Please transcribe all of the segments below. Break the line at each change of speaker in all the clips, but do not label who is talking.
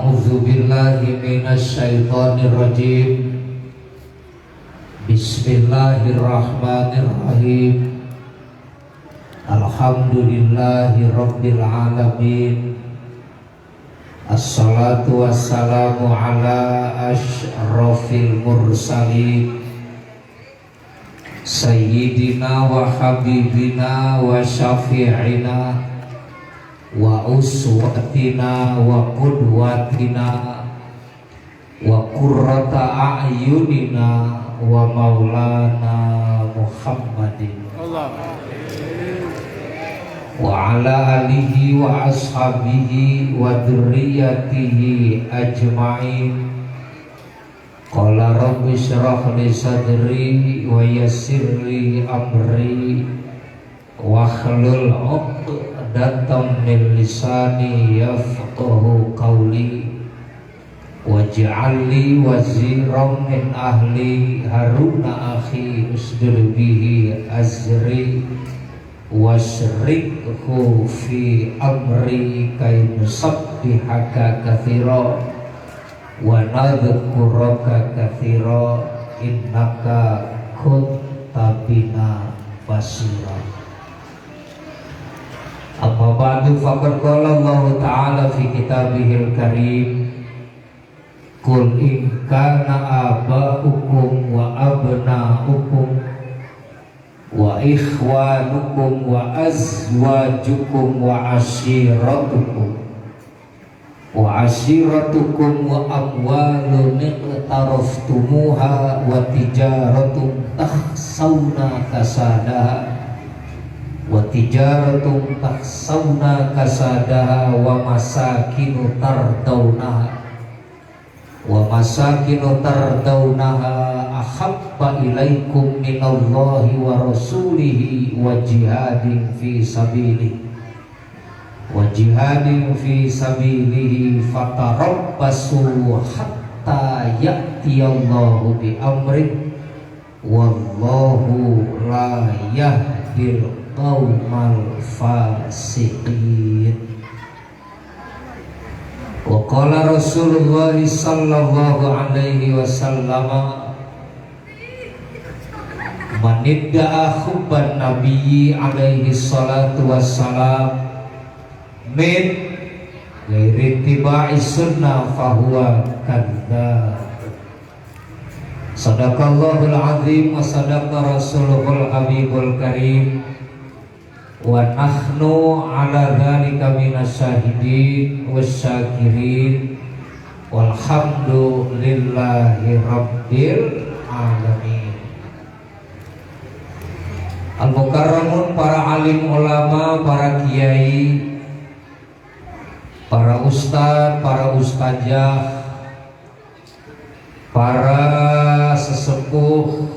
A'udzu billahi minasy syaithanir rajim. Bismillahirrahmanirrahim. Alhamdulillahi rabbil alamin. Assalatu wassalamu ala asyrafil mursalin Sayyidina wa habibina wa syafi'ina wa uswatina wa qudwatina wa qurrata a'yunina wa maulana Muhammadin wa ala alihi wa ashabihi wa dzurriyyatihi ajma'in. Qala rabbi shrah li sadri wa yassir li amri wa hlul 'uqdatam min lisani yafqahu qawli waj'al li waziran min ahli Haruna akhi usdul bihi azri wasyrikhu fi amri kay nusabbihaka katsira wa nadhkuraka katsira innaka kunta bina basira. Amma ba'du, faqad qala Allah Ta'ala fi kitabihil karim, qul in kana aba'ukum wa abna'ukum wa ikhwanukum wa azwajukum wa ashiratukum wa amwalun iqtaraftumuha wa tijaratun takhsawna kasadaha wa masakinu tardawnaha ahabba ilaikum minallahi wa rasulihi wa jihadin fi sabilihi fatarabbasu hatta ya'tiyallahu bi amrih wallahu la yahdil qaumal fasiqin. Wa qala Rasulullah sallallahu alaihi wasallam, man idda'a hubban nabiyyi alaihi salatu wassalam min ghairi ittiba'i sunnah fahuwa kadzdzab. Sadaqallahul azim wa sadaqa rasuluhul habibul karim wa nahnu ala dzalika minasyahidin wasyakirin walhamdulillahi rabbil alamin. Al-mukarramun, para alim ulama, para kiai, para ustadz, para ustazah, para sesepuh,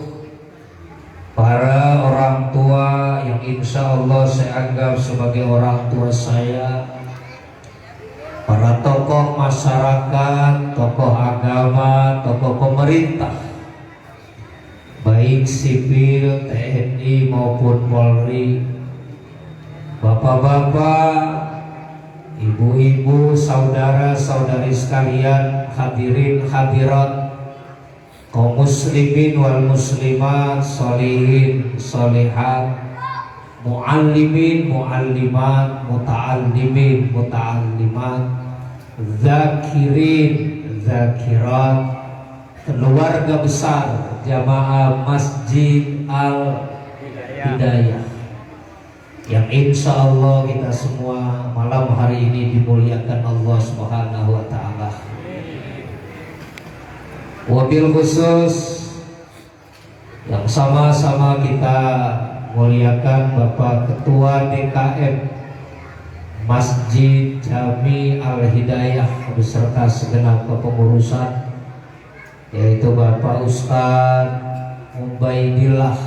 para orang tua yang insya Allah saya anggap sebagai orang tua saya, para tokoh masyarakat, tokoh agama, tokoh pemerintah, baik sipil, TNI maupun Polri, bapak-bapak, ibu-ibu, saudara-saudari sekalian, hadirin hadirat, kaum muslimin wal muslimat, sholihin sholihat, muallimin muallimat, muta'allimin muta'allimat, zakirin zakirat, keluarga besar jamaah Masjid Al-Hidayah yang insya Allah kita semua malam hari ini dimuliakan Allah Subhanahu wa ta'ala. Wabil khusus yang sama-sama kita muliakan Bapak Ketua DKM Masjid Jami Al-Hidayah beserta segenap kepengurusan, yaitu Bapak Ustadz Mubaidillah.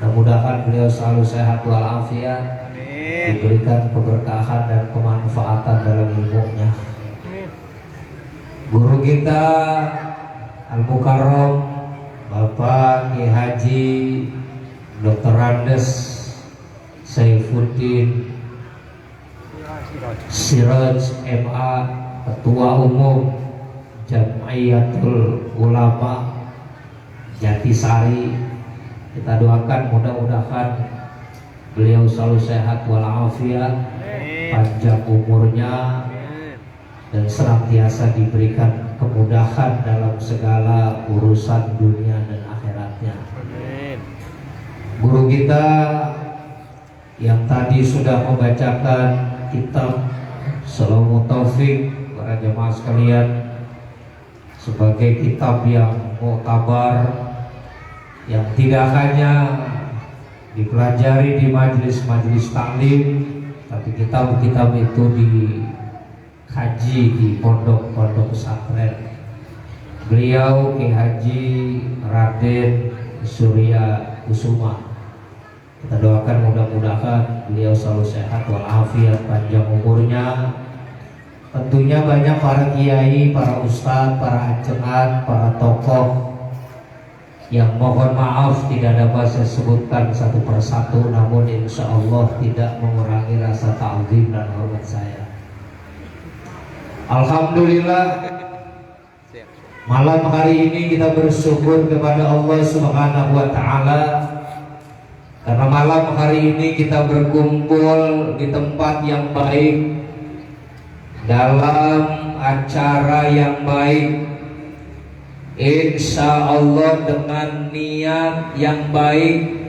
Mudah-mudahan beliau selalu sehat walafiat, diberikan keberkahan dan kemanfaatan dalam ilmunya. Guru kita Al-Mukarram Bapak Ki Haji Dr. Andes Saifuddin Siraj MA Ketua Umum Jamiyatul Ulama Jatisari. Kita doakan mudah-mudahan beliau selalu sehat walafiat, panjang umurnya, dan senantiasa diberikan kemudahan dalam segala urusan dunia dan akhiratnya. Guru kita yang tadi sudah membacakan kitab Shalomut Taufik para jemaah sekalian sebagai kitab yang muktabar, yang tidak hanya dipelajari di majelis-majelis taklim, tapi kitab-kitab itu dikaji di pondok-pondok pesantren. Beliau Ki Haji Raden Surya Kusuma. Kita doakan mudah-mudahan beliau selalu sehat walafiat, panjang umurnya. Tentunya banyak para kiai, para ustadz, para ajengan, para tokoh yang mohon maaf tidak dapat saya sebutkan satu persatu, namun insya Allah tidak mengurangi rasa ta'zim dan hormat saya. Alhamdulillah, malam hari ini kita bersyukur kepada Allah Subhanahu wa Ta'ala, karena malam hari ini kita berkumpul di tempat yang baik, dalam acara yang baik, insya Allah dengan niat yang baik.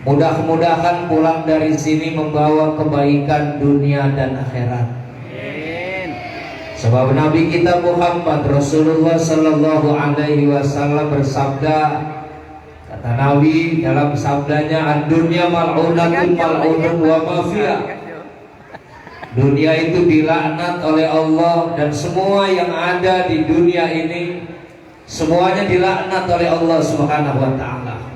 Mudah-mudahan pulang dari sini membawa kebaikan dunia dan akhirat. Sebab Nabi kita Muhammad Rasulullah Sallallahu Alaihi Wasallam bersabda, kata Nabi dalam sabdanya, "Ad-dunya mal'unatun mal'unun wa ma fiha." Dunia itu dilaknat oleh Allah, dan semua yang ada di dunia ini semuanya dilaknat oleh Allah Subhanahu wa Ta'ala,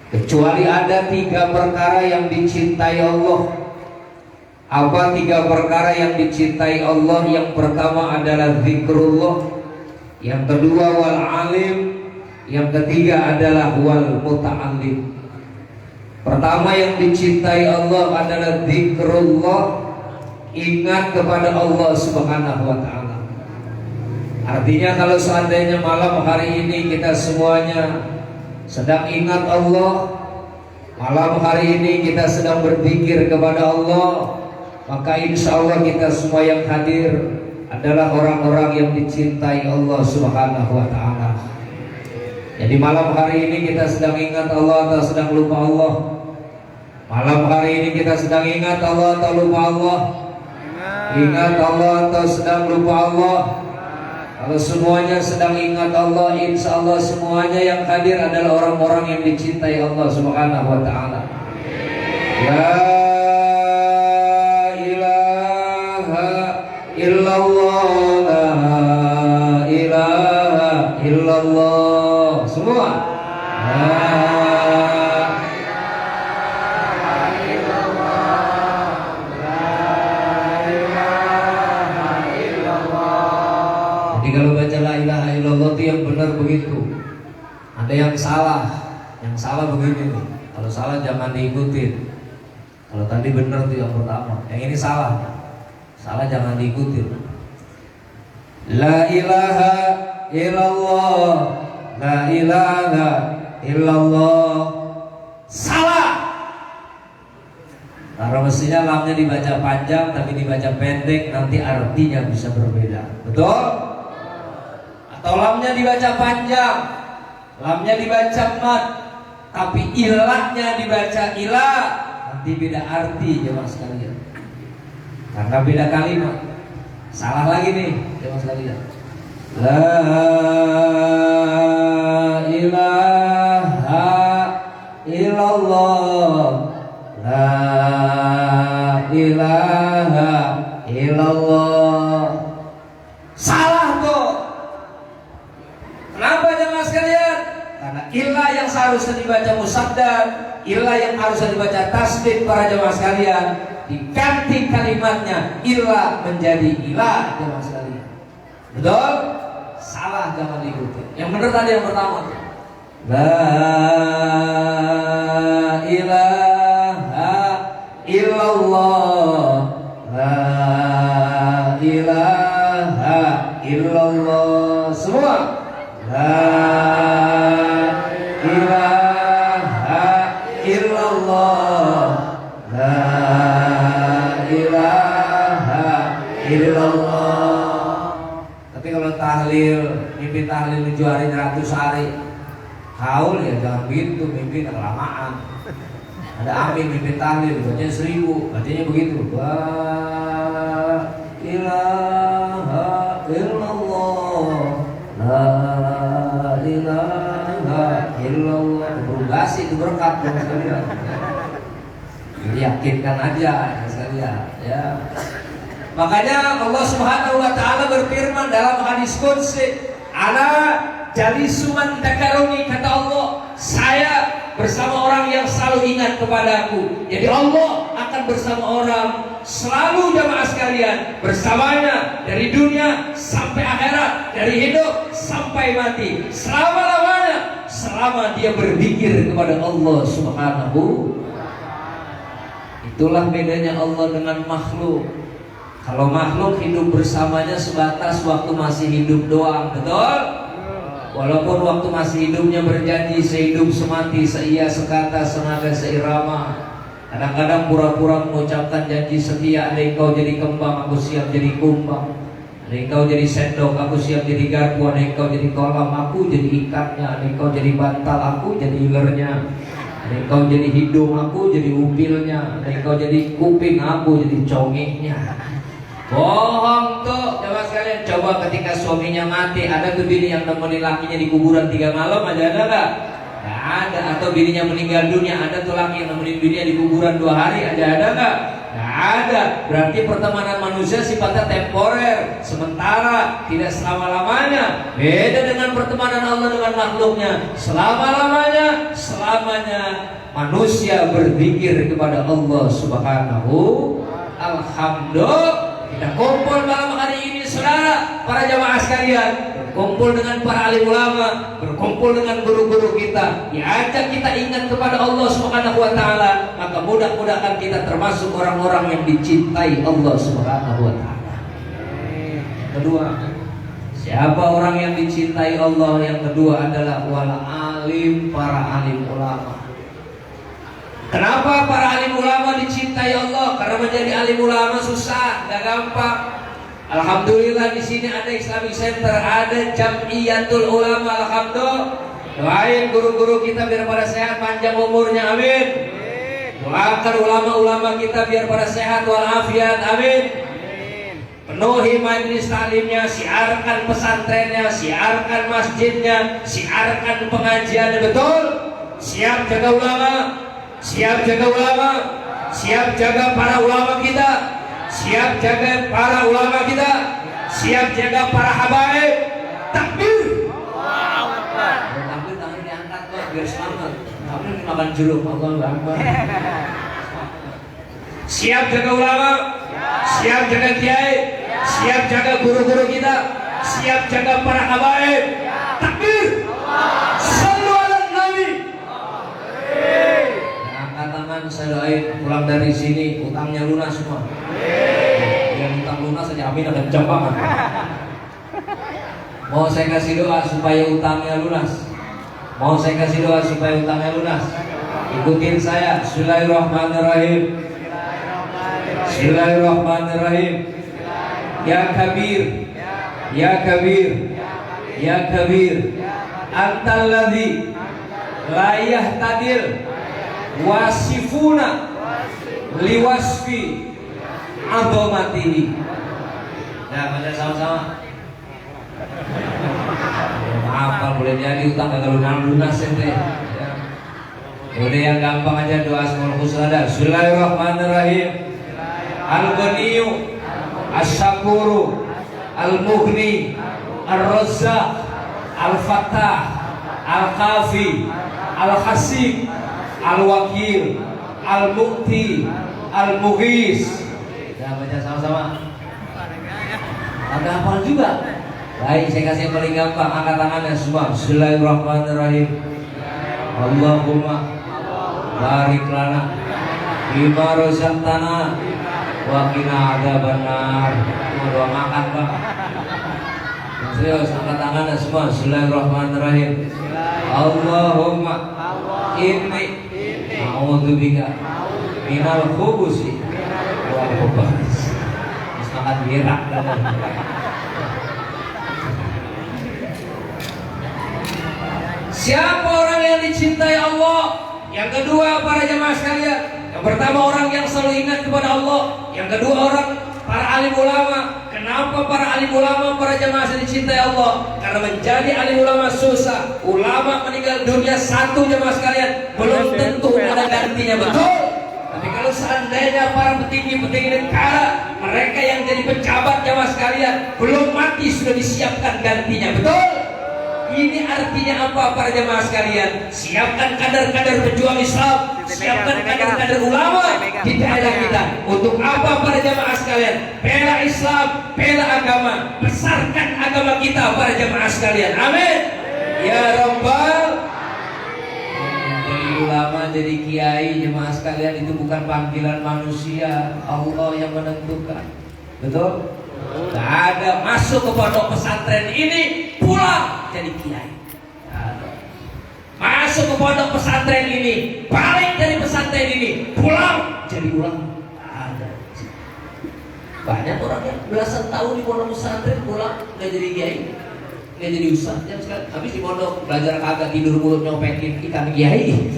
kecuali ada 3 perkara yang dicintai Allah. Apa 3 perkara yang dicintai Allah? Yang pertama adalah zikrullah, yang kedua wal alim, yang ketiga adalah wal muta'allim. Pertama yang dicintai Allah adalah zikrullah, ingat kepada Allah Subhanahu wa Ta'ala. Artinya kalau seandainya malam hari ini kita semuanya sedang ingat Allah, malam hari ini kita sedang berzikir kepada Allah, maka insya Allah kita semua yang hadir adalah orang-orang yang dicintai Allah Subhanahu wa Ta'ala. Jadi malam hari ini kita sedang ingat Allah atau sedang lupa Allah? Malam hari ini kita sedang ingat Allah atau lupa Allah? Ingat Allah atau sedang lupa Allah? Kalau semuanya sedang ingat Allah, insya Allah semuanya yang hadir adalah orang-orang yang dicintai Allah Subhanahu wa Ta'ala. La ilaha illallah, la ilaha illallah. Semua kalau baca la ilaha illallah itu yang benar begitu. Ada yang salah begini nih. Kalau salah jangan diikutin. Kalau tadi benar itu yang pertama, yang ini salah jangan diikutin. La ilaha illallah, la ilaha illallah. Salah. Karena mestinya lamnya dibaca panjang, tapi dibaca pendek, nanti artinya bisa berbeda. Betul? Atau lamnya dibaca panjang, lamnya dibaca mat, tapi ilahnya dibaca ilah, nanti beda arti jemaah sekalian. Karena beda kalimat. Salah lagi nih jemaah sekalian. La ilaha illallah, la ilaha illallah. Salah tuh. Kenapa jemaah sekalian? Karena ilah yang seharusnya dibaca musaddad, ilah yang harusnya dibaca tasdid para jemaah sekalian, diganti kalimatnya ilah menjadi ilah jemaah sekalian. Betul? Salah jangan diikuti. Yang benar tadi yang pertama. La ilaha illallah, la ilaha ilaha illallah. Semua. La ilaha illallah. La ilaha illallah. Tapi kalau tahlil, mimpi tahlil 7 hari 100 hari, haul ya jangan begitu, mimpi kelamaan. Ada amin mimpi tahlil, bacanya 1000, bacanya begitu. La ilaha illallah. La ilaha illallah. Berugasi itu berkat ya sekalian. Jadi yakinkan aja sekalian ya. Makanya Allah Subhanahu wa taala berfirman dalam hadis qudsi, "Ana jalisu man dzakaruni," kata Allah, saya bersama orang yang selalu ingat kepadaku. Jadi Allah akan bersama orang selalu, jamaah sekalian, bersamanya dari dunia sampai akhirat, dari hidup sampai mati, selama-lamanya, selama dia berzikir kepada Allah Subhanahu. Itulah bedanya Allah dengan makhluk. Kalau makhluk hidup bersamanya sebatas waktu masih hidup doang, betul? Walaupun waktu masih hidupnya berjanji sehidup semati, seia sekata, senaga seirama. Kadang-kadang pura-pura mengucapkan janji setia. Ada engkau jadi kembang, aku siap jadi kumbang. Ada engkau jadi sendok, aku siap jadi garpu. Ada engkau jadi kolam, aku jadi ikatnya. Ada engkau jadi bantal, aku jadi ilernya. Ada engkau jadi hidung, aku jadi upilnya. Ada engkau jadi kuping, aku jadi congeknya. Bohong tuh, coba sekalian. Coba ketika suaminya mati, ada tuh bini yang nemenin lakinya di kuburan 3 malam, ada nggak? Nggak ada. Atau bininya meninggal dunia, ada tuh laki yang nemenin bininya di kuburan 2 hari, ada nggak? Nggak ada. Berarti pertemanan manusia sifatnya temporer, sementara, tidak selama-lamanya. Beda dengan pertemanan Allah dengan makhluknya. Selama-lamanya, selamanya manusia berzikir kepada Allah Subhanahu. Alhamdulillah. Kita kumpul malam hari ini, saudara, para jamaah sekalian, berkumpul dengan para alim ulama, berkumpul dengan guru-guru kita, diajak kita ingat kepada Allah Subhanahu wa taala, maka mudah-mudahan kita termasuk orang-orang yang dicintai Allah Subhanahu wa taala. Kedua, siapa orang yang dicintai Allah? Yang kedua adalah wal alim, para alim ulama. Kenapa para alim ulama dicintai Allah? Karena menjadi alim ulama susah, gak gampang. Alhamdulillah di sini ada Islamic Center, ada Jam'iyatul Ulama. Alhamdulillah. Doain guru-guru kita biar pada sehat, panjang umurnya, amin. Doakan ulama-ulama kita biar pada sehat walafiat, amin. Penuhi majelis taklimnya, siarkan pesantrennya, siarkan masjidnya, siarkan pengajiannya, betul. Siap jaga ulama. Siap jaga ulama, siap jaga para ulama kita, siap jaga para ulama kita, siap jaga para habaib. Takbir. Takbir tangan diangkat kok biar semangat. Takbir makan jeruk, Allahu Akbar. Siap jaga ulama, siap jaga kiai, siap jaga guru-guru kita, siap jaga para habaib. Takbir. Sallu ala Nabi. Tangan saya doain pulang dari sini utangnya lunas semua. Yang utang lunas saja amin, ada jam banget. Mau saya kasih doa supaya utangnya lunas. Mau saya kasih doa supaya utangnya lunas. Ikutin saya. Bismillahirrahmanirrahim. Bismillahirrahmanirrahim. Ya Kabir, Ya Kabir, Ya Kabir. Antal ladzi la yahtadil wasifuna liwasfi adhamatihi. Ya, baca sama-sama. Maaf, boleh jadi utang gak lunas ente. Ya. Udah yang gampang aja, doa semua khusnada. Bismillahirrahmanirrahim. Al-Ghaniyyu Asy-Syakuru Al-Mughni Ar-Razzaq Al-Fattah Al-Kafi Al-Hasib Al-Wakil, Al-Mu'ti, Al-Mughis. Ya, baca sama-sama. Ada hafal juga. Baik, saya kasih yang paling gampang. Angkat tangannya semua. Bismillahirrahmanirrahim. Allahumma barik lana bima razaqtana wa qina adzabannar. Mau doa makan, Pak. Serius, angkat tangan semua. Bismillahirrahmanirrahim. Allahumma inni a'udzubika minal khubusi wal khaba'is. Semangat gerak. Siapa orang yang dicintai Allah? Yang kedua, para jemaah sekalian, yang pertama orang yang selalu ingat kepada Allah. Yang kedua orang para alim ulama. Kenapa para alim ulama, para jemaah dicintai Allah? Karena menjadi alim ulama susah. Ulama meninggal dunia satu, jemaah sekalian, belum tentu ada gantinya, betul. Tapi kalau seandainya para petinggi-petinggi negara, mereka yang jadi pejabat, jemaah sekalian, belum mati sudah disiapkan gantinya, betul. Ini artinya apa, para jemaah sekalian? Siapkan kader-kader pejuang Islam, siapkan kader-kader ulama di daerah kita. Untuk apa, para jemaah sekalian? Bela Islam, bela agama, besarkan agama kita, para jemaah sekalian. Amin. Ya Rabbal. Jadi ulama, jadi kiai, jemaah sekalian, itu bukan panggilan manusia. Allah yang menentukan. Betul? Gak ada masuk ke pondok pesantren ini pulang jadi kiai. Masuk ke pondok pesantren ini, balik dari pesantren ini, pulang jadi ulama. Ada. Banyak orang yang belasan tahun di pondok pesantren pulang nggak jadi kiai, nggak jadi ustaz. Jam sekali habis di pondok belajar kagak, tidur mulu nyopetin ikan kiai.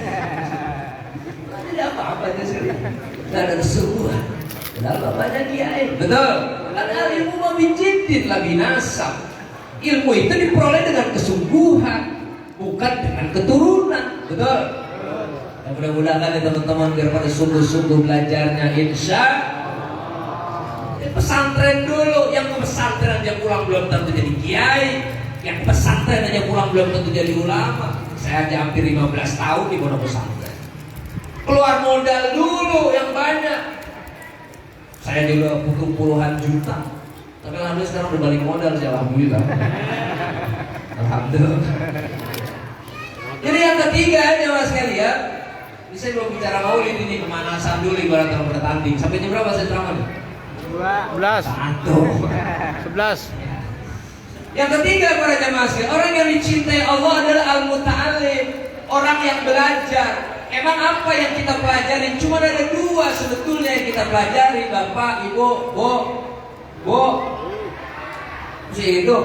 Nggak jadi apa-apa aja sekali. Nggak ada keseruan. Kenapa banyak kiai? Betul. Karena ilmu mabijidin lah binasa. Ilmu itu diperoleh dengan kesungguhan, bukan dengan keturunan. Betul. Dan mudah-mudahan ya teman-teman, biar pada sungguh-sungguh belajarnya, insya Allah. Pesantren dulu, yang ke pesantren aja pulang belum tentu jadi kiai, yang ke pesantren aja pulang belum tentu jadi ulama. Saya aja hampir 15 tahun di pondok pesantren. Keluar modal dulu yang banyak. Saya juga butuh puluhan juta, tapi alhamdulillah sekarang udah balik modal, alhamdulillah. Alhamdulillah. Jadi yang ketiga, jemaah sekalian, ini saya belum bicara maulid, ini pemanasan dulu ibarat orang bertanding. Sampai jam berapa saya ceramah?
11.
Yang ketiga, para jemaah sekalian, orang yang dicintai Allah adalah al-muta'allim, orang yang belajar. Emang apa yang kita pelajari? Cuma ada dua sebetulnya yang kita pelajari, Bapak, Ibu, Bu, itu.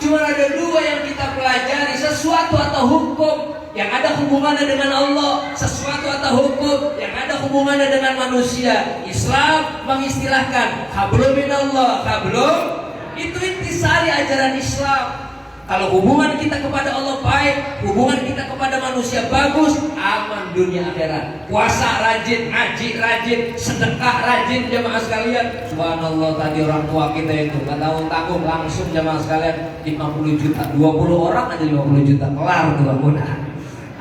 Cuma ada dua yang kita pelajari, sesuatu atau hukum yang ada hubungannya dengan Allah, sesuatu atau hukum yang ada hubungannya dengan manusia. Islam mengistilahkan hablum minallah, hablum itu intisari ajaran Islam. Kalau hubungan kita kepada Allah baik, hubungan kita kepada manusia bagus, aman dunia akhirat. Puasa rajin, ngaji rajin, sedekah rajin, jemaah sekalian. Subhanallah, tadi orang tua kita itu gak tanggung langsung, jemaah sekalian, 50 juta, 20 orang aja 50 juta, kelar tuh mudah-mudahan.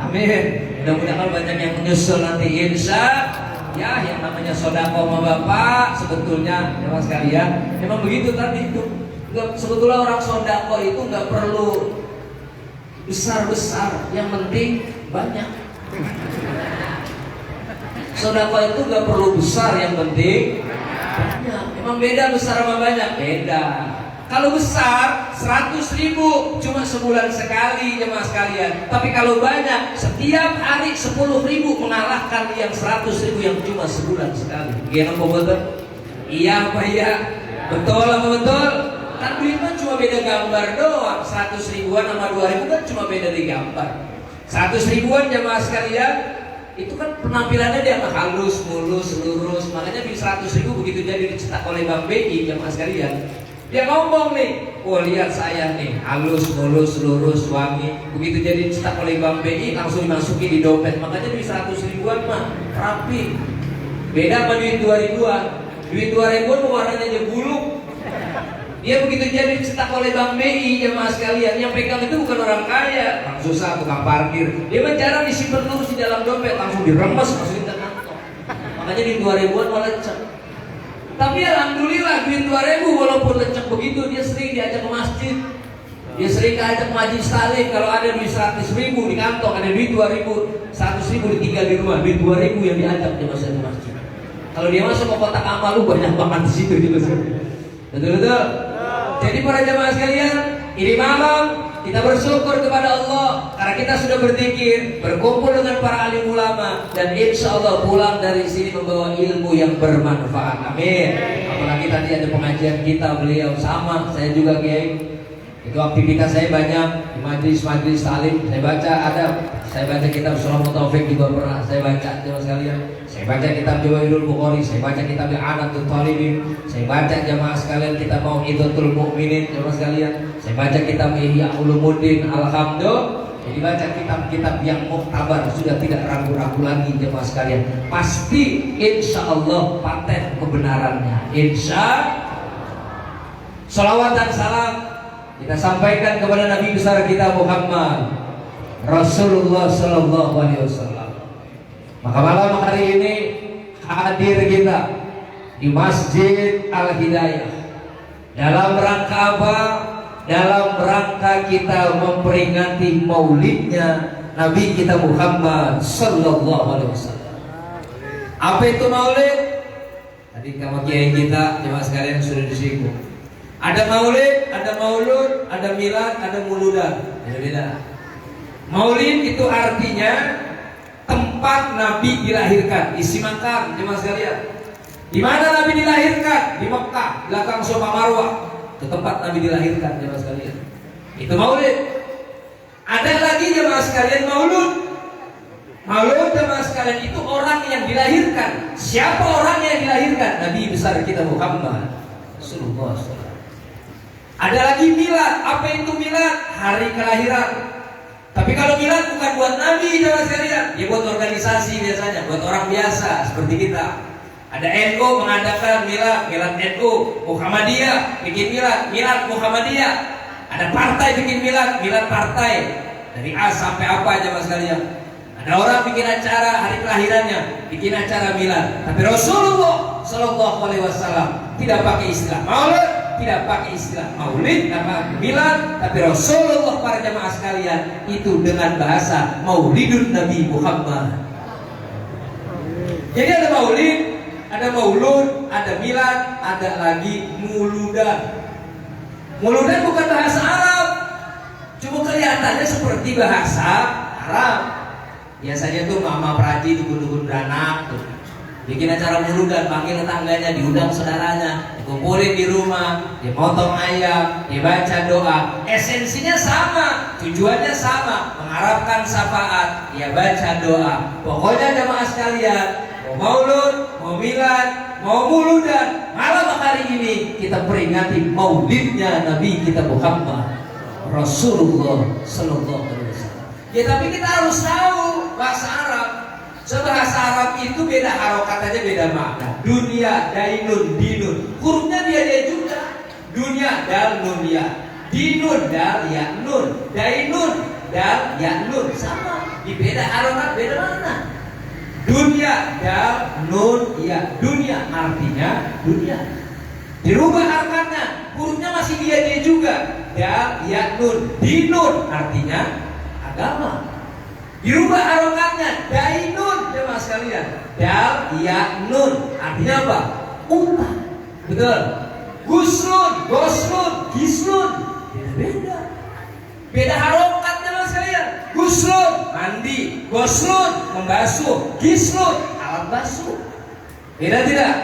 Amin. Mudah-mudahan banyak yang menyusul nanti, insya ya, yang namanya sodako sama bapak sebetulnya, jemaah sekalian, memang begitu tadi itu. Sebetulnya orang sodako itu nggak perlu besar-besar, yang penting banyak. Sodako itu nggak perlu besar, yang penting banyak. Emang beda besar sama banyak? Beda. Kalau besar 100.000 cuma sebulan sekali, jemaah sekalian. Tapi kalau banyak setiap hari 10.000 mengalahkan yang 100.000 yang cuma sebulan sekali. Gimana betul? Iya apa iya? Betul apa betul? Kan duit kan cuma beda gambar doang. 100 ribuan sama 2.000 kan cuma beda di gambar. 100 ribuan jemaah sekalian, itu kan penampilannya dia halus, mulus, lurus. Makanya di 100.000 begitu jadi dicetak oleh Bank BI, jemaah sekalian, dia ngomong nih, oh lihat saya nih, halus, mulus, lurus, wangi. Begitu jadi dicetak oleh Bank BI, langsung dimasuki di dompet. Makanya di 100 ribuan mah rapi. Beda sama duit 2.000-an. Duit 2.000-an warnanya aja buluk. Dia begitu jadi dicetak oleh Bank BI, jemaah sekalian, yang pegang itu bukan orang kaya, orang susah, tukang parkir. Dia jarang disimpan terus di dalam dompet, langsung diremes, masukin ke kantong. Makanya di 2.000-an malah lecek. Tapi alhamdulillah duit 2.000 walaupun lecek begitu, dia sering diajak ke masjid, dia sering diajak majlis taklim. Kalau ada duit 100.000 di kantong, ada duit 2.000, 100.000 ditinggal di rumah, duit 2.000 yang diajak ke masjid. Kalau dia masuk ke kotak amal lu banyak banget di situ juga sih. Betul-betul. Jadi para jamaah sekalian, ini malam kita bersyukur kepada Allah karena kita sudah berzikir, berkumpul dengan para alim ulama, dan insya Allah pulang dari sini membawa ilmu yang bermanfaat. Amin. Apalagi tadi ada pengajian kita, beliau sama, saya juga Kiai. Itu aktivitas saya banyak di majlis-majlis talim. Saya baca kitab Suratul Taufik juga pernah saya baca jemaah sekalian. Saya baca kitab Jawahirul Bukhari, saya baca kitab I'anatul Talibin, saya baca jemaah sekalian kitab Mau'izatul Mu'minin jemaah sekalian. Saya baca kitab Ihya Ulumuddin. Alhamdulillah. Jadi baca kitab-kitab yang muktabar, sudah tidak ragu-ragu lagi jemaah sekalian. Pasti insya Allah paten kebenarannya. Insya salawat dan salam kita sampaikan kepada Nabi besar kita Muhammad Rasulullah Sallallahu Alaihi Wasallam. Maka malam hari ini hadir kita di Masjid Al Hidayah dalam rangka apa? Dalam rangka kita memperingati maulidnya Nabi kita Muhammad Sallallahu Alaihi Wasallam. Apa itu maulid? Tadi sama kiai kita jemaah sekalian sudah disinggung. Ada maulid, ada maulud, ada milad, ada muludan. Beda-beda. Maulid itu artinya tempat Nabi dilahirkan, isi makam jemaah sekalian. Di mana Nabi dilahirkan? Di Mekah, belakang Safa Marwah. Itu tempat Nabi dilahirkan jemaah sekalian. Itu maulid. Ada lagi jemaah sekalian maulud. Maulud jemaah sekalian itu orang yang dilahirkan. Siapa orang yang dilahirkan? Nabi besar kita Muhammad Rasulullah SAW. Ada lagi milad. Apa itu milad? Hari kelahiran. Tapi kalau milad bukan buat Nabi jemaah sekalian, dia buat organisasi biasanya, buat orang biasa seperti kita. Ada NU mengadakan milad NU, Muhammadiyah bikin milad Muhammadiyah. Ada partai bikin milad partai. Dari A sampai apa jemaah sekalian. Ada orang bikin acara hari kelahirannya, bikin acara milad. Tapi Rasulullah Sallallahu Alaihi Wasallam tidak pakai istilah maulid, tidak pakai istilah maulid, apa milad, tapi Rasulullah para jemaah sekalian itu dengan bahasa maulidun Nabi Muhammad. Jadi ada maulid, ada maulud, ada milad, ada lagi muludan. Muludan bukan bahasa Arab, cuma kelihatannya seperti bahasa Arab. Biasanya tuh mama praji dukun-dukun beranak tuh bikin acara muludan, panggil tetangganya, diundang saudaranya, dikumpulin di rumah, dipotong ayam, dibaca doa. Esensinya sama, tujuannya sama, mengharapkan syafaat, dia baca doa. Pokoknya jemaah sekalian, mau maulud, mau milad, mau muludan, malam hari ini kita peringati maulidnya Nabi kita Muhammad Rasulullah Sallallahu Alaihi Wasallam. Ya tapi kita harus tahu bahasa Arab. Bahasa Arab itu beda harokat aja, beda makna. Dunia, dainun, dinun. Hurufnya dia juga. Dunia, dal, nun, ya. Dinun, dal, ya, nun. Dainun, dal, ya, nun. Sama. Di beda harokat, beda makna. Dunia, dal, nun, ya. Dunia artinya dunia. Dirubah harokatnya, hurufnya masih dia juga. Dal, ya, nun. Dinun artinya agama. Dirubah harokatnya, dainun jemaah sekalian. Dal, ya, nun artinya apa? Utang. Betul. Guslun, goslun, gislun. Beda. Beda harokat jemaah sekalian. Guslun, mandi. Goslun, membasuh. Gislun, alat basuh. Beda tidak?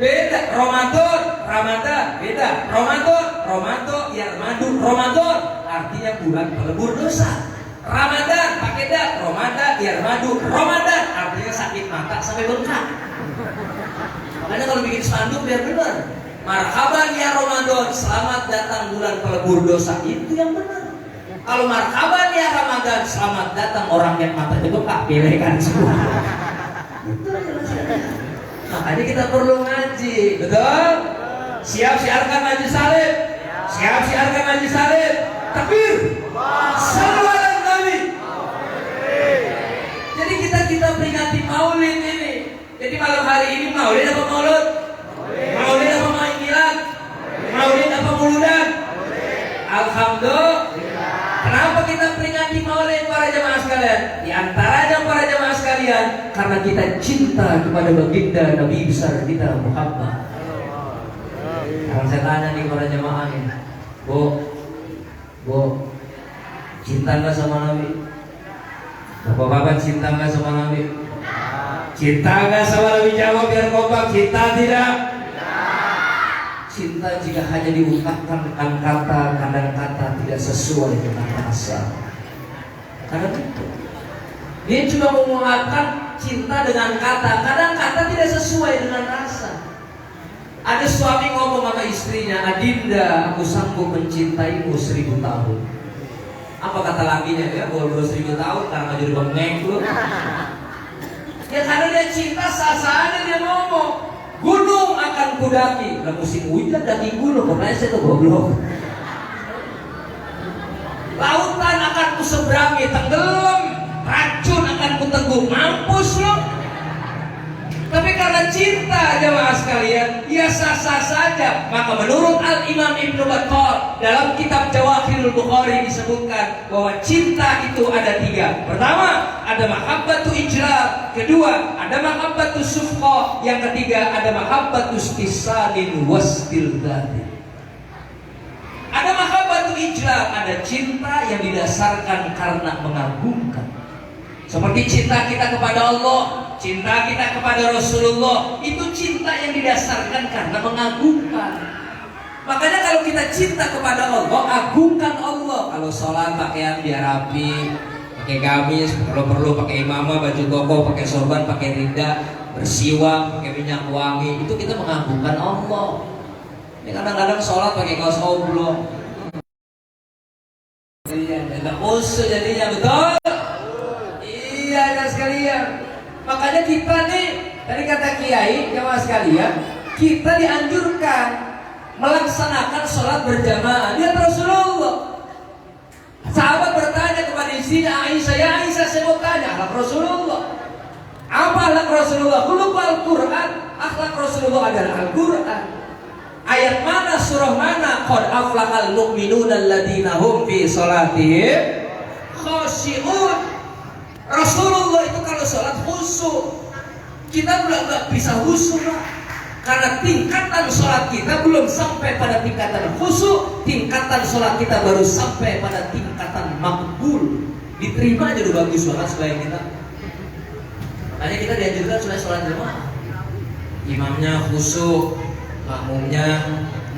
Beda. Ramadan, beda. Ramadan, ya madu. Ramadan artinya bulan pelebur dosa. Ramadan pakai dak, Ramadan biar madu. Ramadan artinya sakit mata sampai bengkak. Makanya kalau bikin spanduk biar benar. Marhaban ya Ramadan, selamat datang bulan pelebur dosa, itu yang benar. Kalau marhaban ya Ramadan, selamat datang orang yang matanya bengkak, pilihkan semua. Betul ya. Makanya kita perlu ngaji, betul? Siap siarkan ngaji salib. Siap siarkan ngaji salib. Takbir. Salawat. Jadi kita peringati maulid ini. Jadi malam hari ini maulid apa maulud? Maulid apa milad? Maulid apa muludan? Alhamdulillah. Kenapa kita peringati maulid para jemaah sekalian? Di antaranya para jemaah sekalian sekalian, karena kita cinta kepada baginda Nabi besar kita Muhammad. Sekarang saya tanya nih kepada jemaah ini, Bu, cinta nggak sama Nabi? Bapak-bapak cinta nggak sama Nabi? Cinta nggak sama Nabi? Jawab biar kompak. Cinta tidak? Cinta jika hanya diungkapkan dengan kata, kadang-kata tidak sesuai dengan rasa. Karena itu dia cuma mengungkapkan cinta dengan kata, kadang-kata tidak sesuai dengan rasa. Ada suami ngomong sama istrinya, Adinda, aku sanggup mencintaimu 1000 tahun. Apa kata lakinya? Ya, boleh 1000 tahun karena jadi bengeng lu. Ya karena dia cinta, sah-sahnya dia ngomong. Gunung akan kudaki. Lah musim hujan daki gunung, makanya saya tuh goblok. Lautan akan kuseberangi, tenggelam. Racun akan kuteguh, mampus lo. Tapi karena cinta jemaah sekalian, ya sah-sah saja. Maka menurut Al-Imam Ibnu Battal dalam kitab Jawahirul Bukhari disebutkan bahwa cinta itu ada 3. Pertama, ada mahabbatu ijlal. Kedua, ada mahabbatu sufqa. Yang ketiga, ada mahabbatu istisalin wastildzati. Ada mahabbatu ijlal, ada cinta yang didasarkan karena mengagungkan. Seperti cinta kita kepada Allah, cinta kita kepada Rasulullah, itu cinta yang didasarkan karena mengagungkan. Makanya kalau kita cinta kepada Allah, agungkan Allah. Kalau sholat pakaian biar rapi, pakai gamis, perlu pakai imamah, baju koko, pakai sorban, pakai rinda, bersiwak, pakai minyak wangi, itu kita mengagungkan Allah. Ini kadang-kadang sholat pakai kaos oblong, jadinya khusus jadinya, betul? Iya ya sekalian. Makanya kita nih, tadi kata Kiai, jamaah sekalian, kita dianjurkan melaksanakan sholat berjamaah. Lihat Rasulullah. Sahabat bertanya kepada istrinya Aisyah, ya Aisyah, saya mau tanya akhlak Rasulullah. Apa akhlak Rasulullah? Khuluqul Al-Quran. Akhlak Rasulullah adalah Al-Quran. Ayat mana, surah mana? Qad aflahal mu'minuna alladzina hum fi sholatihim khashi'un. Rasulullah itu kalau sholat khusyuk. Kita nggak bisa khusyuk, Pak. Karena tingkatan sholat kita belum sampai pada tingkatan khusyuk. Tingkatan sholat kita baru sampai pada tingkatan makbul. Diterima aja udah bagus banget supaya kita. Makanya kita dianjurkan supaya sholat jamaah. Imamnya khusyuk, makmumnya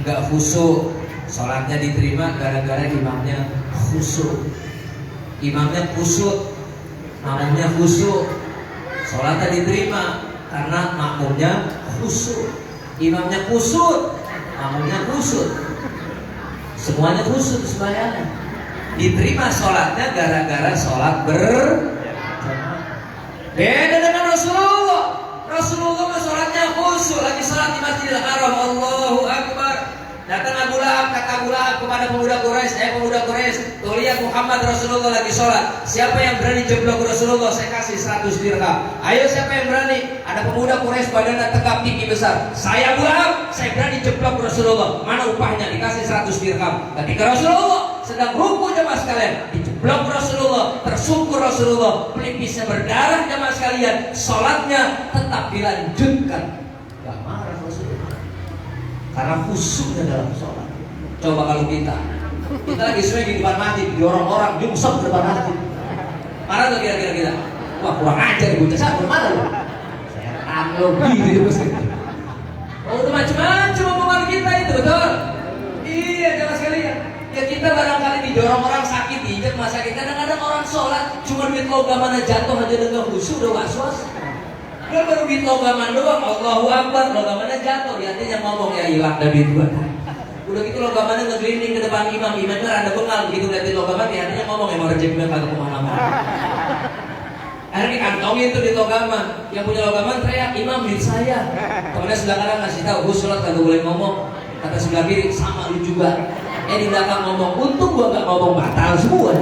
nggak khusyuk. Sholatnya diterima gara-gara imamnya khusyuk. Imamnya khusyuk, makmumnya khusyuk, sholatnya diterima karena makmumnya khusyuk. Imamnya khusyuk, makmumnya khusyuk, semuanya khusyuk sembahyangnya. Diterima sholatnya gara-gara sholat berjamaah. Beda dengan Rasulullah. Rasulullah mah sholatnya khusyuk, lagi sholat di Masjidil Haram, Allahu Akbar. Datang Abu Lahab, kata Abu Lahab kepada pemuda Quraisy, pemuda Quraisy, tuh lihat Muhammad Rasulullah lagi sholat. Siapa yang berani jeblok Rasulullah, saya kasih 100 dirham. Ayo siapa yang berani? Ada pemuda Quraisy badannya tegap tinggi besar. Saya Abu Lahab, saya berani jeblok Rasulullah. Mana upahnya? Dikasih 100 dirham. Ketika Rasulullah sedang ruku jemaah sekalian, dijeblok Rasulullah, tersungkur Rasulullah, pelipisnya berdarah jemaah sekalian. Sholatnya tetap dilanjutkan. Gak marah Rasulullah. Karena khusyuknya dalam sholat. Coba kalau kita lagi sesuai di depan masjid, didorong orang, nyungsep di depan masjid, marah tuh kira-kira kita. Wah kurang ajar ibu cesa, marah loh. Saya tanggung gitu ya. Oh itu macam-macam omongan kita itu, betul? Iya jangan sekalian. Ya kita barangkali didorong orang sakit, diinjak masa sakit. Kadang-kadang orang sholat cuma duit logaman jatuh aja dengan khusyuk udah was-was. Dia baru duit logaman doang, Allahu Akbar, logamannya jatuh, lihatnya yang ngomong ya hilang dari duit. Udah gitu logamannya ngegelinding ke depan imam, imamnya rada bengal, begitu liatin logaman, lihatnya ngomong emang rezekinya kagak kemana-mana. Akhirnya dikantongin tuh di logaman, yang punya logaman teriak, imam duit saya. Temennya sebelah kanan ngasih tahu, gue sholat kagak boleh ngomong. Kata sebelah kiri, sama lu juga. Di belakang ngomong, untung gua gak ngomong, batal semua.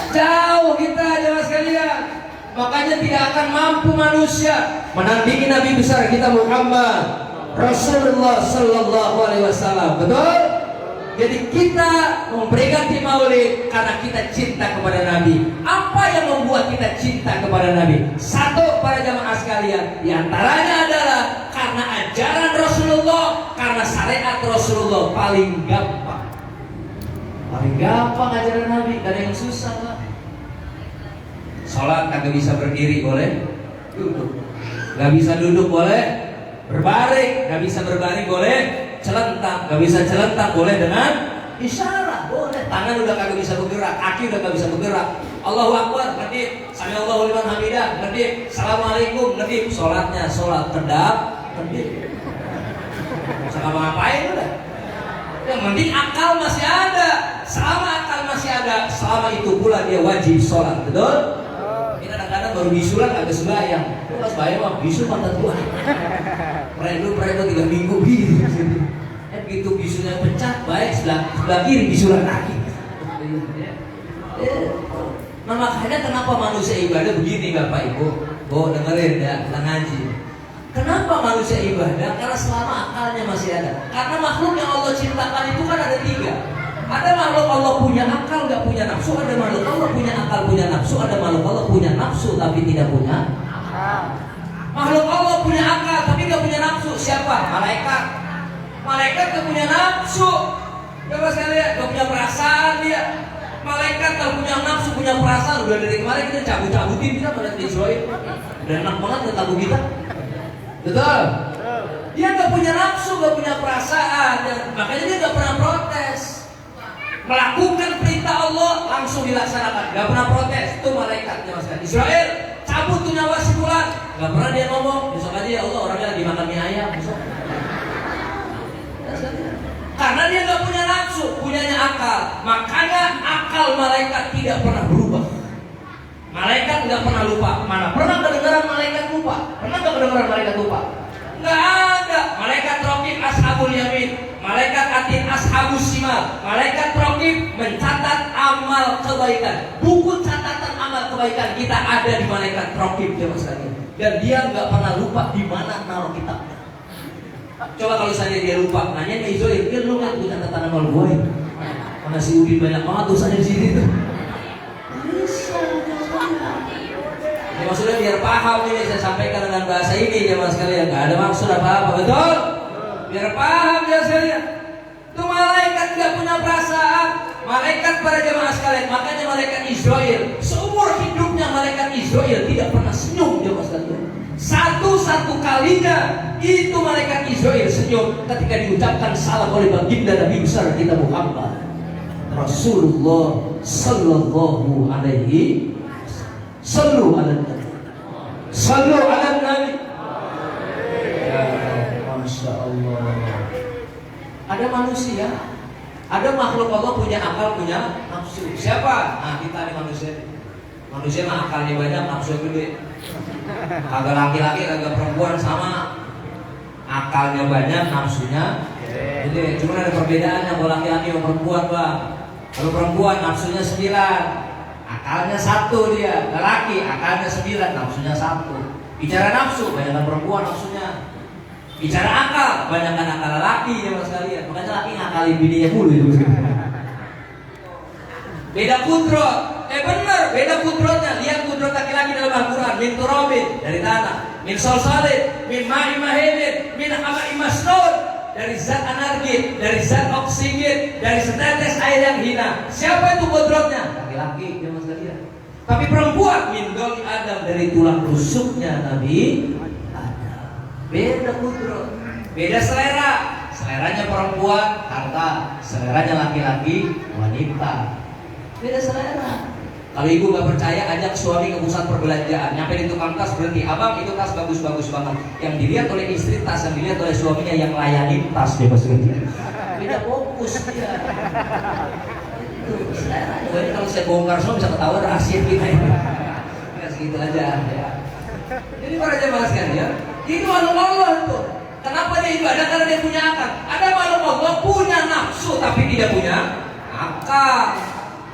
Jauh kita jemaah sekalian. Makanya tidak akan mampu manusia menandingi Nabi besar kita Muhammad Rasulullah Sallallahu Alaihi Wasallam. Betul?
Jadi kita memperingati Maulid karena kita cinta kepada Nabi. Apa yang membuat kita cinta kepada Nabi? Satu, para jamaah sekalian, diantaranya adalah karena ajaran Rasulullah, karena syariat Rasulullah paling gampang. Paling gampang ajaran Nabi, gak ada yang susah lah. Sholat kagak bisa berdiri, boleh duduk. Gak bisa duduk, boleh berbaring. Gak bisa berbaring, boleh celentang. Gak bisa celentang, boleh dengan isyarat, boleh. Tangan udah kagak bisa bergerak, kaki udah kagak bisa bergerak. Allahu Akbar, ngedip. Sami Allahu liman hamidah, ngedip. Assalamualaikum, ngedip. Sholatnya sholat kedap, ngedip. Sama ngapain udah? Yang penting akal masih ada. Selama akal masih ada, selama itu pula dia wajib sholat, betul? Ini kadang-kadang baru bisulan agak sembahyang. Pas bayang mah bisul mata tua. Predo 3 minggu gitu. Begitu bisunya pecah, baik sebelah kiri bisulan lagi. Nah makanya kenapa manusia ibadah begini Bapak Ibu? Dengerin ya, kita ngaji. Kenapa manusia ibadah? Karena selama akalnya masih ada. Karena makhluk yang Allah ciptakan itu kan ada 3. Ada makhluk Allah punya akal, gak punya nafsu. Ada makhluk Allah punya akal, punya nafsu. Ada makhluk Allah punya nafsu tapi tidak punya akal. Makhluk Allah punya akal tapi gak punya nafsu. Siapa? Malaikat. Malaikat gak punya nafsu. Coba sekalian, gak punya perasaan dia. Malaikat kalau punya nafsu, punya perasaan. Udah dari kemarin kita cabut-cabutin kita pada Israel. Udah enak banget ke tabu kita. Betul? Dia gak punya nafsu, gak punya perasaan. Makanya dia gak pernah protes. Melakukan perintah Allah langsung dilaksanakan, gak pernah protes. Itu malaikatnya mas. Israel cabut tuh nyawa si fulan, gak pernah dia ngomong besok aja ya Allah orangnya lagi makan mie ayam besok. Karena dia gak punya nafsu, punyanya akal. Makanya akal malaikat tidak pernah berubah. Malaikat gak pernah lupa. Mana pernah kedengaran malaikat lupa? Pernah gak kedengaran malaikat lupa? Gak ada. Malaikat raqib ashabul yamin, malaikat atid ashabus shimal. Malaikat raqib mencatat amal kebaikan. Buku catatan amal kebaikan kita ada di malaikat raqib ya Mas. Dan dia nggak pernah lupa di mana naruh kitabnya. Coba kalau saja dia lupa, nanya ke Izoir, lu nggak punya catatan amal gue? Mana si Udin banyak banget dosanya di sini tuh. Ya, maksudnya biar paham ini saya sampaikan dengan bahasa ini ya mas sekalian, nggak ada maksud apa-apa, betul? Biar paham ya sekalian. Itu malaikat nggak punya perasaan, malaikat para jemaah sekalian. Makanya malaikat Israel seumur hidupnya malaikat Israel tidak pernah senyum ya mas sekalian. Satu-satu kalinya itu malaikat Israel senyum ketika diucapkan salam oleh baginda Nabi besar kita Muhammad Rasulullah Sallallahu Alaihi. Sallu ala Nabi. Sallu ala Nabi. Ya, Masya Allah. Ada manusia, ada makhluk Allah punya akal, punya nafsu. Siapa? Nah kita nih manusia. Manusia mah akalnya banyak, nafsu gede. Kagak laki-laki, kagak perempuan sama. Akalnya banyak, nafsunya gede. Cuma ada perbedaannya kalau laki-laki sama perempuan bang. Kalau perempuan nafsunya 9. Akalnya 1 dia, lelaki akalnya 9, nafsunya 1. Bicara nafsu, banyakkan perempuan nafsunya. Bicara akal, banyakkan akal lelaki ya mas kalian. Makanya laki ngakalin bininya mulu itu. Beda kudrot, bener, beda kudrotnya. Lihat kudrot laki-laki dalam Al-Quran. Min turabin, dari tanah. Min solsalin, min ma'i mahidin, min hama'i masnun. Dari zat anarkit, dari zat oksigen, dari setetes air yang hina. Siapa itu kudrotnya? Laki-laki ya mas kalian. Tapi perempuan min doli Adam, dari tulang rusuknya Nabi Adam. Beda kudrot, beda selera. Seleranya perempuan harta, seleranya laki-laki wanita. Beda selera. Kalau ibu gak percaya, ajak suami ke pusat perbelanjaan. Nyampe di tukang tas berhenti, abang itu tas bagus-bagus banget. Yang dilihat oleh istri tas, yang dilihat oleh suaminya yang layanin tas dia pasti. Beda fokus dia. Itu selera. Jadi kalau saya bongkar semua bisa ketahuan rahasia kita ini. Ya segitu aja ya. Jadi para jemaah sekalian, itu makhluk Allah tuh. Kenapa dia ibadah? Karena dia punya akal. Ada makhluk Allah punya nafsu tapi tidak punya akal.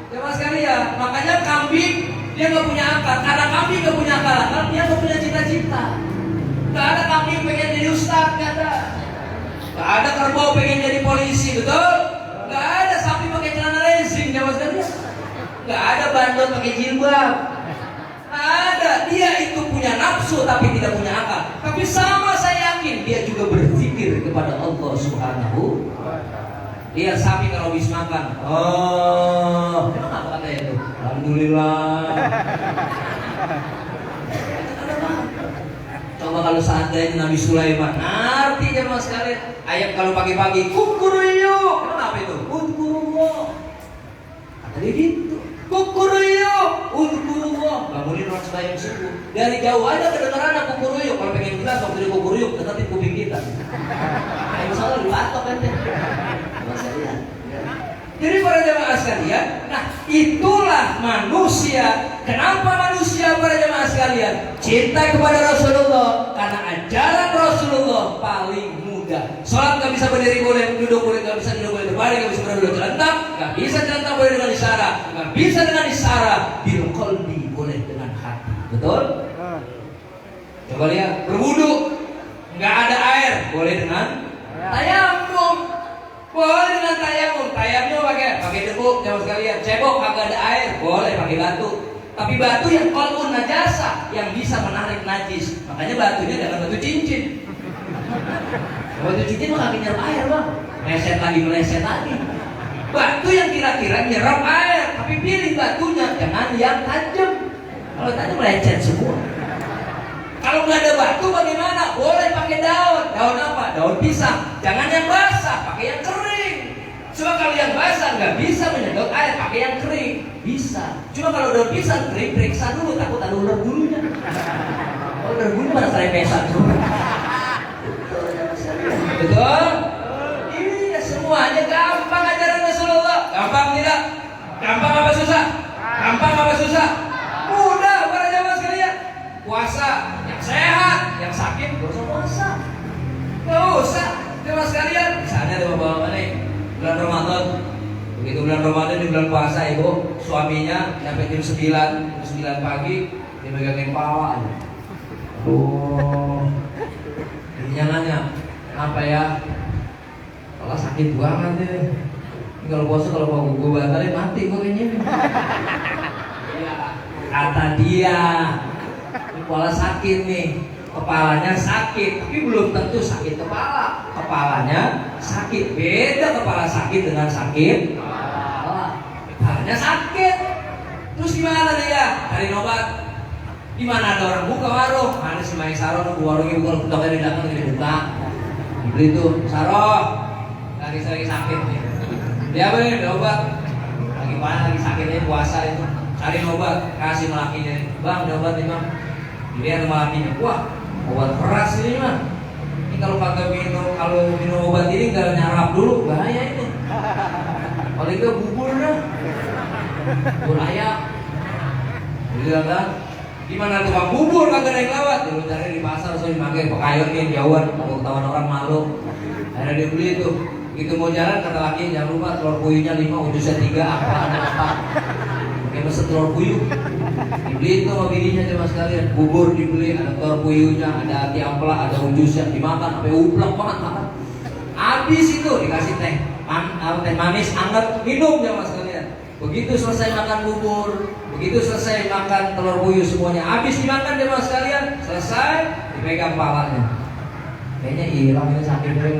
Jemaah sekalian, makanya kambing dia nggak punya akal. Karena kambing nggak punya akal, dia nggak punya cita-cita. Nggak ada kambing pengen jadi ustadz, nggak ada. Nggak ada kerbau pengen jadi polisi, betul? Nggak Gak ada bandot pakai jilbab. Ada, dia itu punya nafsu tapi tidak punya akal. Tapi sama saya yakin dia juga berzikir kepada Allah Subhanahu. Dia sapi kalau habis makan, oh, emang apa katanya itu? Alhamdulillah. Coba kalau seandainya Nabi Sulaiman, ngerti jemaah sekalian, ayam kalau pagi-pagi kukuruyuk, kenapa itu? Udkurullah. Kata dia gitu. Kukuruyuk, udkurullah. Bangunin orang sembahyang subuh. Dari jauh aja kedengaran kukuruyuk. Kalau pengen jelas waktu dia kukuruyuk, deketin kuping kita. Kayak misalnya lu atok kan deh. Jadi para jemaah sekalian, nah itulah manusia. Kenapa manusia para jemaah sekalian cinta kepada Rasulullah? Karena ajaran Rasulullah paling mudah. Sholat nggak bisa berdiri boleh, duduk boleh, nggak bisa duduk boleh, berbaring nggak bisa berduduk celentang, nggak bisa celentang boleh dengan isyarat, nggak bisa dengan isyarat, bil qalbi boleh dengan hati. Betul? Coba lihat, berwudu nggak ada air boleh dengan tayamum. Boleh dengan tayamum. Tayamum pakai debu, jemaah sekalian. Cebok kagak ada air, boleh pakai batu. Tapi batu yang qalbun najasa, yang bisa menarik najis. Makanya batunya jangan batu cincin. Batu cincin mah kagak nyerap air, Bang. Meleset lagi. Batu yang kira-kira nyerap air, tapi pilih batunya jangan yang tajam. Kalau tajam lecet semua. Kalau nggak ada batu bagaimana? Boleh pakai daun. Daun apa? Daun pisang. Jangan yang basah, pakai yang kering. Cuma kalau yang basah nggak bisa menyedot air, pakai yang kering. Bisa. Cuma kalau daun pisang kering, periksa dulu, takut ada ular bulunya. Kalau ular bulu mana saya pesan tuh. Betul? Iya, semuanya gampang ajaran Rasulullah. Gampang tidak? Gampang apa susah? Gampang apa susah? Mudah para jamaah sekalian. Puasa yang sehat, yang sakit gak usah puasa. Gak usah. Jamaah sekalian, misalnya ada bapak-bapak nih bulan Ramadan. Begitu bulan Ramadan di bulan puasa, ibu suaminya sampai jam 9 pagi dia megangin pala aja. Aduh, ini nanya apa ya? Kalau sakit banget deh. Ini kalau puasa kalau mau gue batalin mati gue kayaknya. Ya, kata dia, kepala sakit nih, kepalanya sakit, tapi belum tentu sakit kepala. Kepalanya sakit, beda kepala sakit dengan sakit kepala. Kepalanya sakit. Terus gimana dia? Cari obat. Di mana ada orang buka warung? Mana si Maisaro nunggu warungnya buka, putoknya di belakang lagi dibuka. Dibeli tuh, Saro, lagi sakit nih. Dia apa nih? Ada obat. Lagi mana? Lagi sakitnya puasa itu. Cari obat, kasih melakinya. Bang, ada obat nih bang. Dilihat sama lakinya. Wah, obat keras ini mah. Ini kalau minum obat ini nggak nyarap dulu, bahaya ini. Kalau itu bubur dah. Bubur ayam. Dia kan? Gimana tukang bubur kagak ada yang lewat? Dia cari di pasar, so dipakai pekayon nih jauhan, kalau ketahuan orang malu. Akhirnya dia beli itu. Begitu mau jalan kata laki jangan lupa telur puyuhnya 5, ujusnya 3, apa. Pakai mesen telur puyuh. Dibeli itu sama bininya cuma sekalian. Bubur dibeli, ada telur puyuhnya, ada hati ampela, ada ujusnya, dimakan sampai uplek banget makan. Habis itu dikasih teh manis anget, minum cuma sekalian. Begitu selesai makan bubur, begitu selesai makan telur puyuh semuanya, habis dimakan jemaah sekalian, selesai dipegang palanya. Kayaknya hilang ini sakit deh.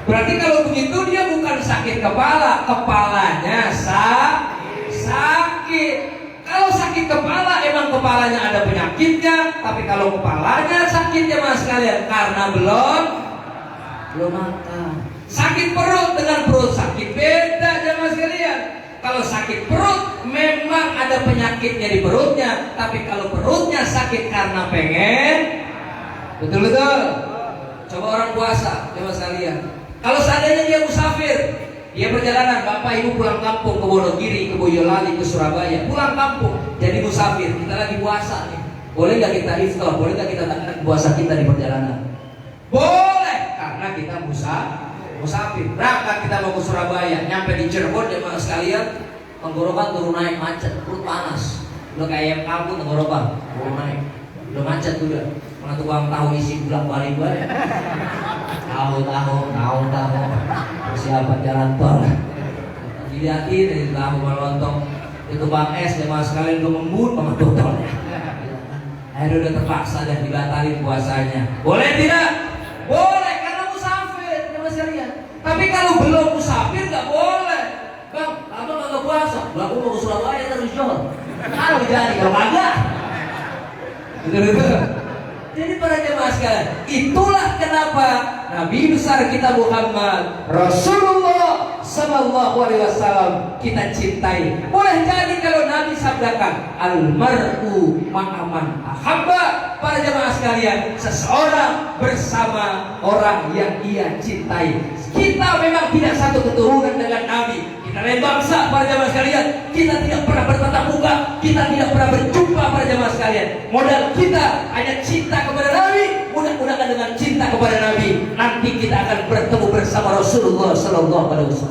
Berarti kalau begitu dia bukan sakit kepala, kepalanya sakit. Kalau sakit kepala emang kepalanya ada penyakitnya, tapi kalau kepalanya sakit jemaah sekalian karena belum makan. Sakit perut dengan perut sakit beda jemaah sekalian. Kalau sakit perut memang ada penyakitnya di perutnya, tapi kalau perutnya sakit karena pengen, betul-betul. Coba orang puasa, coba sekalian. Kalau seandainya dia musafir, dia perjalanan, bapak ibu pulang kampung ke Wonogiri, ke Boyolali, ke Surabaya, pulang kampung, jadi musafir. Kita lagi puasa nih, boleh nggak kita iftar? Boleh nggak kita tanggalkan puasa kita di perjalanan? Boleh, karena kita musafir. Berangkat kita mau ke Surabaya, nyampe di Cirebon jemaah sekalian, tenggorokan turun naik macet, perut panas. Udah kayak kampung tenggorokan, turun naik, udah macet udah. Mana tukang tahu isi bulan balik gue? Tahu. Persiapan jalan tol. Dilihatin dari tahu lontong. Itu Bang Es jemaah sekalian belum membut sama dokternya. Akhirnya udah terpaksa dan dibatalin puasanya. Boleh tidak? Boleh karena musafir jemaah sekalian. Tapi kalau belum musafir nggak boleh. Bang, abang nggak puasa. Bang, aku mau ke Surabaya terus jual. Kalau jadi kalau kagak. Betul-betul. Jadi para jemaah sekalian, itulah kenapa Nabi besar kita Muhammad Rasulullah Sallallahu Alaihi Wasallam kita cintai. Boleh jadi kalau Nabi sabdakan almar'u ma'aman ahabba, para jemaah sekalian, seseorang bersama orang yang ia cintai. Kita memang tidak satu keturunan dengan Nabi. Kita lain bangsa para jemaah sekalian. Kita tidak pernah bertatap muka. Kita tidak pernah berjumpa para jemaah sekalian. Modal kita hanya cinta kepada Nabi. Mudah-mudahan dengan cinta kepada Nabi nanti kita akan bertemu bersama Rasulullah Sallallahu Alaihi Wasallam.